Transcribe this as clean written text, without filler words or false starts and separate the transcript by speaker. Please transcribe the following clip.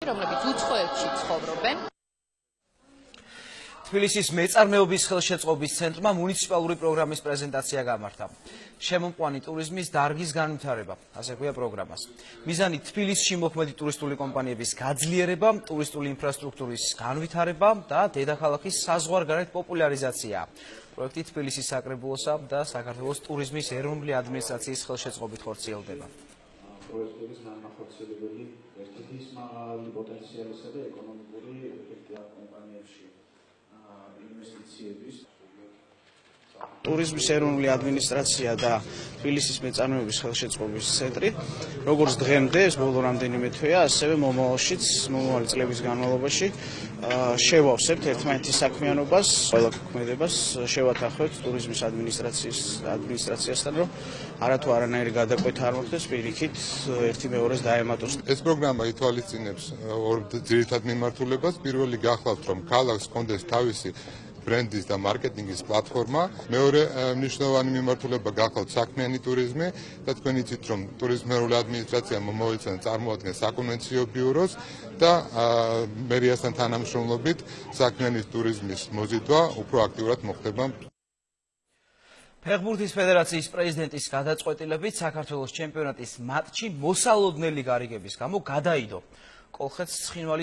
Speaker 1: რომლებიც უცხოეთში ცხოვრობენ.
Speaker 2: თბილისის მეწარმეობის ხელშეწყობის ცენტრმა მუნიციპალური პროგრამის პრეზენტაცია გამართა. შემომყვანი ტურიზმის დარგის განვითარება, ასე ქვია პროგრამას. მიზანი თბილისში მოქმედი ტურისტული კომპანიების გაძლიერება, ტურისტული ინფრასტრუქტურის განვითარება და დედაქალაქის საზღვარგარეთ პოპულარიზაცია. პროექტი თბილისის საკრებულოსა და საქართველოს ტურიზმის ეროვნული ადმინისტრაციის ხელშეწყობით ხორციელდება.
Speaker 3: პროექტების განახორციელებელი ერთ-ერთი მაღალი პოტენციალისა და ეკონომიკური ეფექტია კომპანიებში ინვესტიციების.
Speaker 4: ტურიზმის ეროვნული ადმინისტრაცია და თბილისის მეწარმეობის ხელშეწყობის ცენტრი, როგორც დღემდე, ეს ბოლო რამდენიმე თვეა, ასევე მომავალი წლების განმავლობაში შევავსებთ ერთმანეთის საქმიანობას, ყველა ქმედებას შევათანხმებთ ტურიზმის ადმინისტრაციასთან, რომ არათუ არანაირი გადაკვეთა არ მოხდეს, პირიქით ერთი მეორეს დაემატოს.
Speaker 5: ეს პროგრამა ითვალისწინებს ორ ძირითად მიმართულებას. პირველი გახლავთ, რომ ქალაქს ჰქონდეს თავისი ბრენდის და მარკეტინგის პლატფორმა. მეორე მნიშვნელოვანი მიმართულება გახლავთ საქმიანი ტურიზმი და თქვენ იცით, რომ ტურიზმის ეროვნული ადმინისტრაცია მომავალ წელს წარმოადგენს საკონვენციო ბიუროს და მერიასთან თანამშრომლობით საქმიანი ტურიზმის მოზიდვა უფრო აქტიურად მოხდება.
Speaker 2: ფეხბურთის ფედერაციის პრეზიდენტის გადაწყვეტილებით საქართველოს ჩემპიონატის მატჩი მოსალოდნელი გარიგების გამო გადაიდო. კოლხეთს ცხინვალი